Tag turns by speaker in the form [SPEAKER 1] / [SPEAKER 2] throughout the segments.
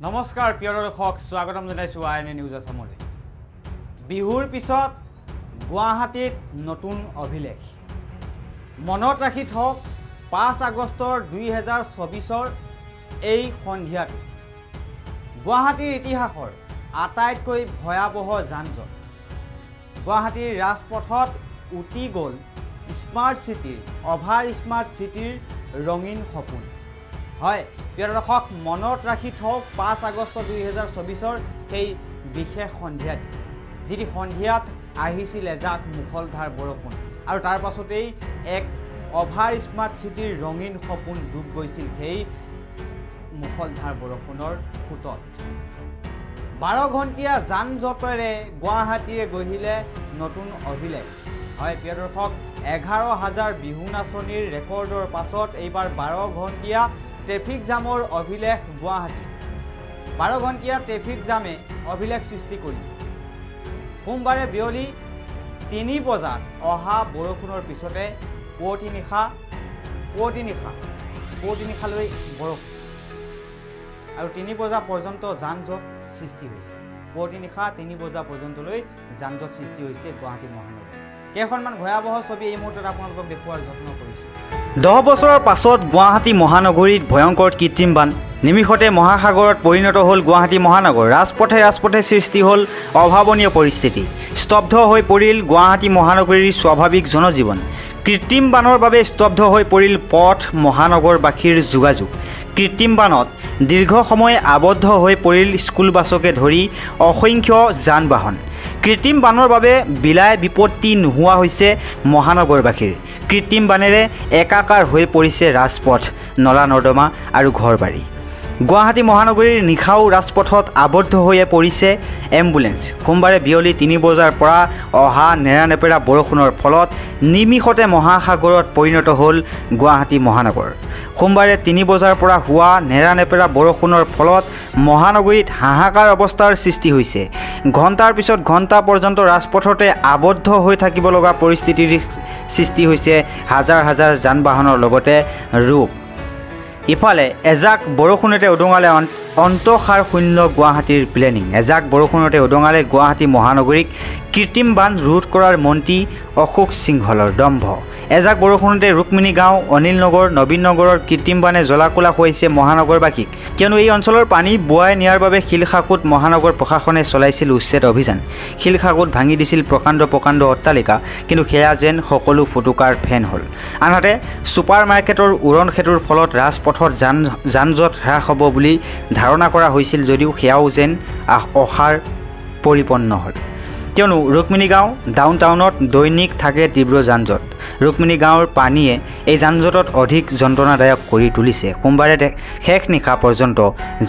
[SPEAKER 1] নমস্কাৰ প্ৰিয় দৰ্শক স্বাগতম জনাইছো আইএনএ নিউজ আসামলৈ বিহুৰ পিছত গুৱাহাটীত নতুন অভিলেখ মনত ৰাখি থওক 5 আগষ্টৰ 2024ৰ এই সন্ধিয়াত গুৱাহাটীৰ ইতিহাসৰ আটাইতকৈ ভয়াবহ যানজঁট গুৱাহাটীৰ ৰাজপথত উটি গ'ল স্মাৰ্ট সিটিৰ অভাৰ স্মাৰ্ট সিটিৰ ৰঙীন সপোন হয় প্ৰিয় দৰ্শক মনত ৰাখি থওক 5 আগষ্ট 2024ৰ এই বিশেষ সন্ধিয়াত যি সন্ধিয়াত আহিছিল এজাক মুখলধাৰ বৰষুণ আৰু তাৰ পাছতেই এক অভাৰ স্মাৰ্ট সিটিৰ ৰঙীন সপোন ডুব গৈছিল সেই মুখলধাৰ বৰষুণৰ ফুটত 12 ঘণ্টীয়া যানজঁটেৰে গুৱাহাটীয়ে গঢ়িলে নতুন অভিলেখ হয় প্ৰিয় দৰ্শক 11,000 বিহু নাচনীৰ ৰেকৰ্ডৰ পাছত এইবাৰ 12 ঘণ্টীয়া ট্ৰেফিক জামৰ অভিলেখ গুৱাহাটী 12 ঘণ্টীয়া ট্ৰেফিক জামে অভিলেখ সৃষ্টি কৰিছে সোমবাৰে বিয়লি 3 বজাত অহা বৰষুণৰ পিছতে পুৱতি নিশালৈ বৰষুণ আৰু 3 বজা পৰ্যন্ত যানজঁট সৃষ্টি হৈছে পুৱতি নিশা 3 বজা পৰ্যন্তলৈ যানজঁট সৃষ্টি হৈছে গুৱাহাটী মহানগৰ কেইখনমান ভয়াবহ ছবি এই মুহূৰ্তত আপোনালোকক দেখুৱাৰ যত্ন কৰিছোঁ 10 বছৰৰ পাছত গুৱাহাটী মহানগৰীত ভয়ংকৰ কৃত্ৰিম বান নিমিষতে মহাসাগৰত পৰিণত হ'ল গুৱাহাটী মহানগৰ ৰাজপথে সৃষ্টি হ'ল অভাৱনীয় পৰিস্থিতি স্তব্ধ হৈ পৰিল গুৱাহাটী মহানগৰীৰ স্বাভাৱিক জনজীৱন কৃত্ৰিম বানৰ বাবে স্তব্ধ হৈ পৰিল পথ মহানগৰবাসীৰ যোগাযোগ কৃত্ৰিম বানত দীৰ্ঘ সময় আবদ্ধ হৈ পৰিল স্কুল বাছকে ধৰি অসংখ্য যান বাহন কৃত্ৰিম বানৰ বাবে বিলাই বিপত্তি নোহোৱা হৈছে মহানগৰবাসীৰ কৃত্ৰিম বানেৰে একাকাৰ হৈ পৰিছে ৰাজপথ নলা নৰ্দমা আৰু ঘৰবাৰী গুৱাহাটী মহানগৰীৰ নিশাও ৰাজপথত আবদ্ধ হৈ পৰিছে এম্বুলেন্স সোমবাৰে বিয়লি 3 বজাৰ পৰা অহা নেৰানেপেৰা বৰষুণৰ ফলত নিমিষতে মহাসাগৰত পৰিণত হ'ল গুৱাহাটী মহানগৰ সোমবাৰে 3 বজাৰ পৰা হোৱা নেৰানেপেৰা বৰষুণৰ ফলত মহানগৰীত হাহাকাৰ অৱস্থাৰ সৃষ্টি হৈছে ঘণ্টাৰ পিছত ঘণ্টা পৰ্যন্ত ৰাজপথতে আবদ্ধ হৈ থাকিব লগা পৰিস্থিতিৰ সৃষ্টি হৈছে হাজাৰ হাজাৰ যান বাহনৰ লগতে ৰোগ ইফালে এজাক বৰষুণতে উদঙালে অন্তঃসাৰ শূন্য গুৱাহাটীৰ প্লেনিং এজাক বৰষুণতে উদঙালে গুৱাহাটী মহানগৰীক কৃত্ৰিম বান ৰোধ কৰাৰ মন্ত্ৰী অশোক সিংহলৰ দম্ভ এজাক বৰষুণতে ৰুক্মিণী গাঁও অনিল নগৰ নবীন নগৰৰ কৃত্ৰিম বানে জ্বলাকোলা হৈছে মহানগৰবাসীক কিয়নো এই অঞ্চলৰ পানী বোৱাই নিয়াৰ বাবে শিলখাকুত মহানগৰ প্ৰশাসনে চলাইছিল উচ্ছেদ অভিযান শিলখাকুত ভাঙি দিছিল প্ৰকাণ্ড অট্টালিকা কিন্তু সেয়া যেন সকলো ফুটুকাৰ ফেন হ'ল আনহাতে ছুপাৰ মাৰ্কেটৰ উৰণ সেতুৰ ফলত ৰাজপথত যানজঁট হ্ৰাস হ'ব বুলি ধাৰণা কৰা হৈছিল যদিও সেয়াও যেন অসাৰ পৰিপন্ন হ'ল কিয়নো ৰুক্মিণী গাঁও ডাউনটাউনত দৈনিক থাকে তীব্ৰ যানজঁট ৰুক্মিণী গাঁৱৰ পানীয়ে এই যানজঁটত অধিক যন্ত্ৰণাদায়ক কৰি তুলিছে সোমবাৰে শেষ নিশা পৰ্যন্ত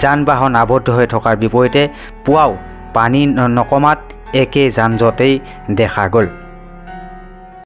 [SPEAKER 1] যান বাহন আবদ্ধ হৈ থকাৰ বিপৰীতে পুৱাও পানী নকমাত একে যানজঁটেই দেখা গ'ল